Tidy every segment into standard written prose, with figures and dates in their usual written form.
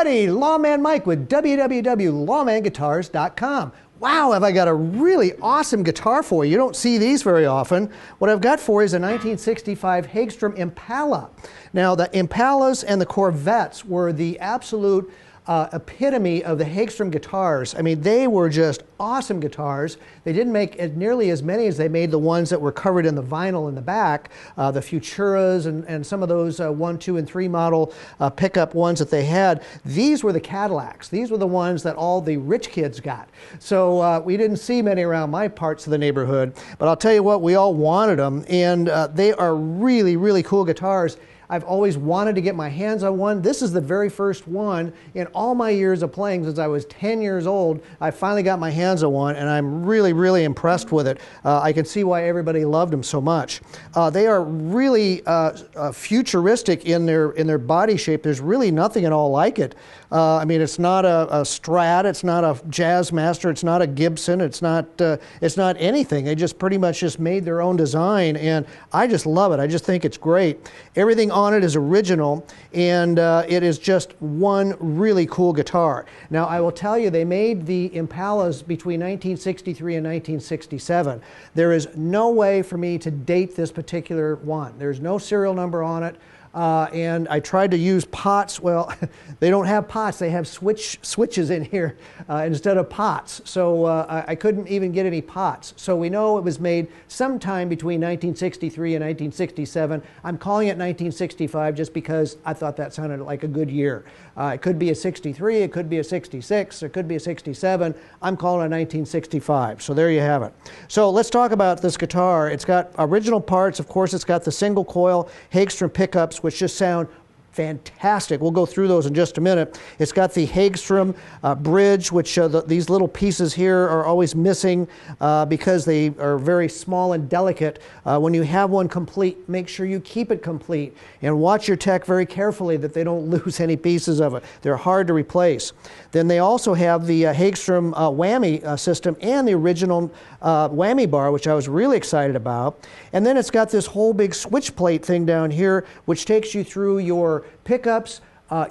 everybody, Lawman Mike with www.lawmanguitars.com. Wow, have I got a really awesome guitar for you. You don't see these very often. What I've got for you is a 1965 Hagstrom Impala. Now, the Impalas and the Corvettes were the absolute epitome of the Hagstrom guitars. I mean, they were just awesome guitars. They didn't make nearly as many as they made the ones that were covered in the vinyl in the back, the Futuras and some of those 1, 2, and 3 model pickup ones that they had. These were the Cadillacs. These were the ones that all the rich kids got. So we didn't see many around my parts of the neighborhood, but I'll tell you what, we all wanted them, and they are really, really cool guitars. I've always wanted to get my hands on one. This is the very first one in all my years of playing since I was 10 years old. I finally got my hands on one, and I'm really, really impressed with it. I can see why everybody loved them so much. They are really futuristic in their body shape. There's really nothing at all like it. I mean, it's not a Strat, it's not a Jazzmaster, it's not a Gibson, it's not anything. They just pretty much just made their own design, and I just love it. I just think it's great. Everything on it is original, and it is just one really cool guitar. Now, I will tell you, they made the Impalas between 1963 and 1967. There is no way for me to date this particular one. There's no serial number on it. And I tried to use pots. Well, they don't have pots. They have switches in here instead of pots. So I couldn't even get any pots. So we know it was made sometime between 1963 and 1967. I'm calling it 1965 just because I thought that sounded like a good year. It could be a 63, it could be a 66, it could be a 67. I'm calling it 1965. So there you have it. So let's talk about this guitar. It's got original parts. Of course, it's got the single coil Hagstrom pickups, which just sound fantastic. We'll go through those in just a minute. It's got the Hagstrom Bridge, which these little pieces here are always missing because they are very small and delicate. When you have one complete, make sure you keep it complete and watch your tech very carefully that they don't lose any pieces of it. They're hard to replace. Then they also have the Hagstrom Whammy system and the original Whammy bar, which I was really excited about. And then it's got this whole big switch plate thing down here, which takes you through your pickups,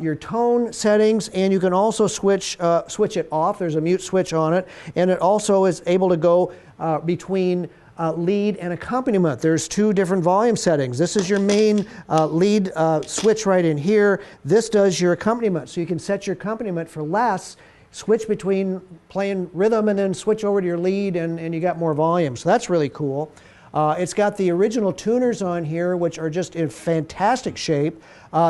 your tone settings, and you can also switch it off. There's a mute switch on it, and it also is able to go between lead and accompaniment. There's 2 different volume settings. This is your main lead switch right in here. This does your accompaniment, so you can set your accompaniment for less, switch between playing rhythm and then switch over to your lead, and you got more volume. So that's really cool. It's got the original tuners on here, which are just in fantastic shape.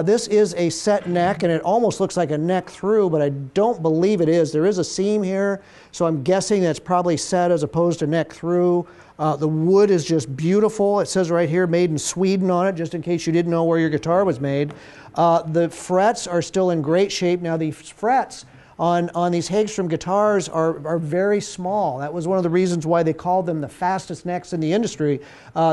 This is a set neck, and it almost looks like a neck through, but I don't believe it is. There is a seam here, so I'm guessing that's probably set as opposed to neck through. The wood is just beautiful. It says right here, made in Sweden on it, just in case you didn't know where your guitar was made. The frets are still in great shape. Now, the frets on these Hagstrom guitars are very small. That was one of the reasons why they called them the fastest necks in the industry.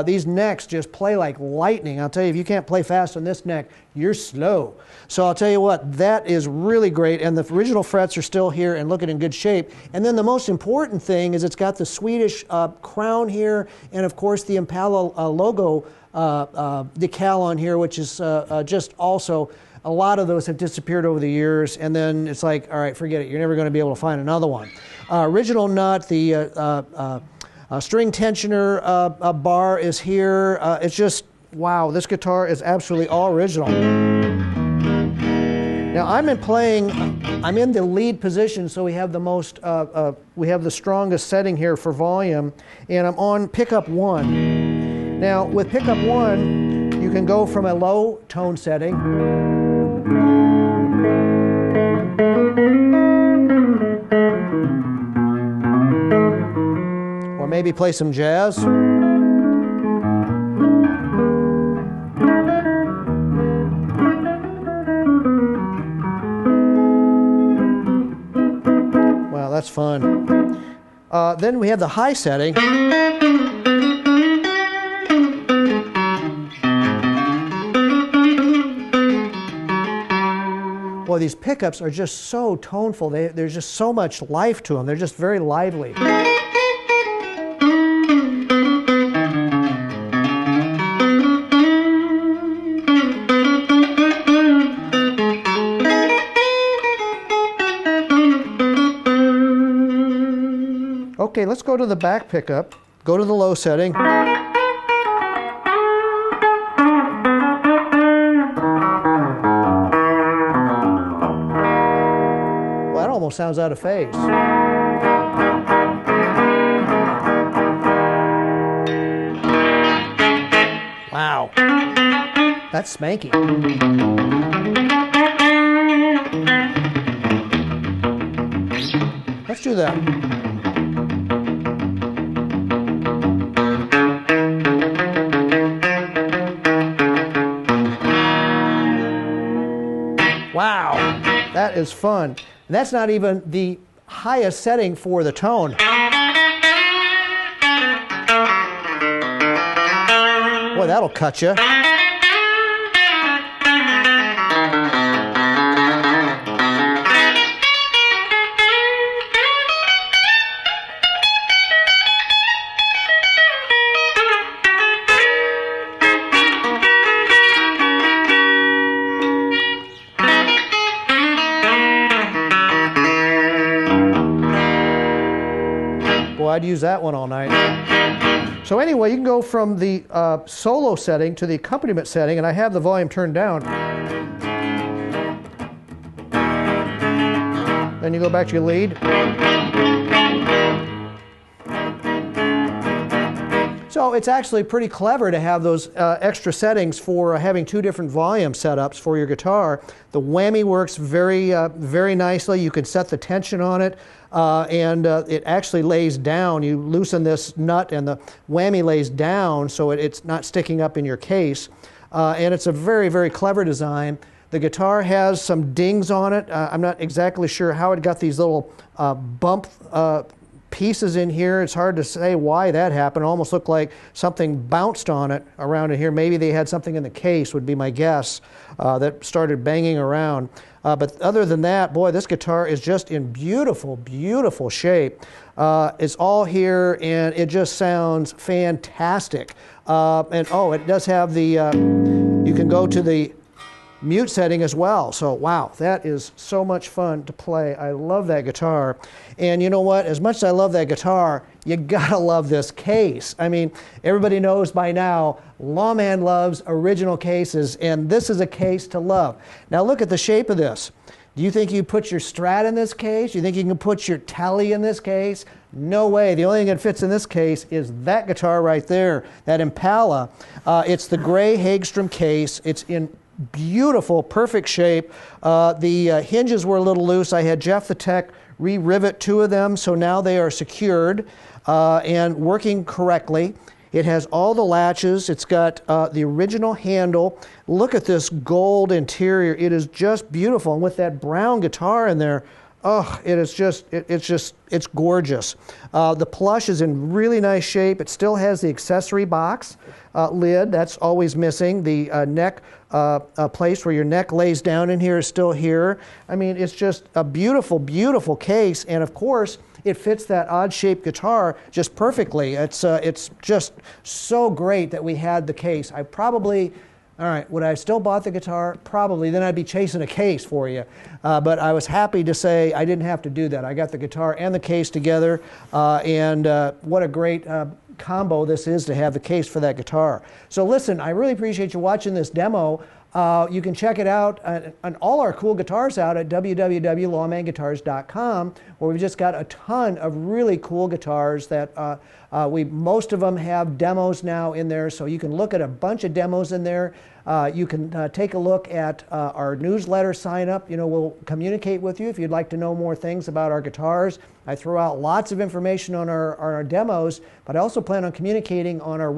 These necks just play like lightning. I'll tell you, if you can't play fast on this neck, you're slow. So I'll tell you what, that is really great, and the original frets are still here and looking in good shape. And then the most important thing is it's got the Swedish crown here, and of course the Impala logo decal on here, which is just also, a lot of those have disappeared over the years, and then it's like, all right, forget it. You're never going to be able to find another one. Original nut, the string tensioner bar is here. It's just, wow, this guitar is absolutely all original. Now I'm in the lead position, so we have the most, we have the strongest setting here for volume, and I'm on pickup 1. Now with pickup 1, you can go from a low tone setting or maybe play some jazz. Wow, that's fun. Then we have the high setting. Boy, these pickups are just so toneful. There's just so much life to them. They're just very lively. Okay, let's go to the back pickup. Go to the low setting. Well, that almost sounds out of phase. Wow, that's smanky. Let's do that. Wow, that is fun. And that's not even the highest setting for the tone. Boy, that'll cut you. Boy, I'd use that one all night. So anyway, you can go from the solo setting to the accompaniment setting, and I have the volume turned down. Then you go back to your lead. So it's actually pretty clever to have those extra settings for having two different volume setups for your guitar. The Whammy works very nicely. You can set the tension on it, and it actually lays down. You loosen this nut and the Whammy lays down so it's not sticking up in your case. And it's a very clever design. The guitar has some dings on it. I'm not exactly sure how it got these little bump pieces in here. It's hard to say why that happened. It almost looked like something bounced on it around in here. Maybe they had something in the case, would be my guess, that started banging around. But other than that, boy, this guitar is just in beautiful shape. It's all here, and it just sounds fantastic. And oh, it does have the, you can go to the mute setting as well. So wow, that is so much fun to play. I love that guitar. And you know what? As much as I love that guitar, you gotta love this case. I mean, everybody knows by now, Lawman loves original cases, and this is a case to love. Now look at the shape of this. Do you think you put your Strat in this case? Do you think you can put your Tele in this case? No way. The only thing that fits in this case is that guitar right there, that Impala. It's the gray Hagstrom case. It's in beautiful, perfect shape. The hinges were a little loose. I had Jeff the Tech re-rivet two of them, so now they are secured and working correctly. It has all the latches. It's got the original handle. Look at this gold interior. It is just beautiful. And with that brown guitar in there, oh, it is just, it's gorgeous. The plush is in really nice shape. It still has the accessory box lid. That's always missing. The neck place where your neck lays down in here is still here. I mean, it's just a beautiful case. And of course, it fits that odd-shaped guitar just perfectly. It's just so great that we had the case. I probably, all right, would I have still bought the guitar? Probably. Then I'd be chasing a case for you. But I was happy to say I didn't have to do that. I got the guitar and the case together, and what a great combo this is to have the case for that guitar. So listen, I really appreciate you watching this demo. You can check it out on all our cool guitars out at www.lawmanguitars.com, where we've just got a ton of really cool guitars that most of them have demos now in there, so you can look at a bunch of demos in there. You can take a look at our newsletter sign up. You know, we'll communicate with you if you'd like to know more things about our guitars. I throw out lots of information on our demos, but I also plan on communicating on our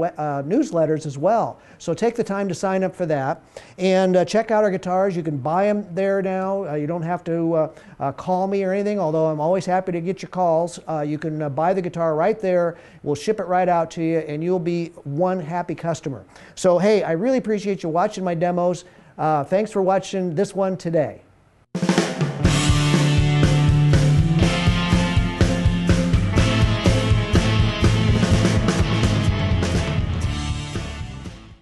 newsletters as well. So take the time to sign up for that and check out our guitars. You can buy them there now. You don't have to call me or anything, although I'm always happy to get your calls. You can buy the guitar right there. We'll ship it right out to you, and you'll be one happy customer. So hey, I really appreciate you watching my demos. Thanks for watching this one today.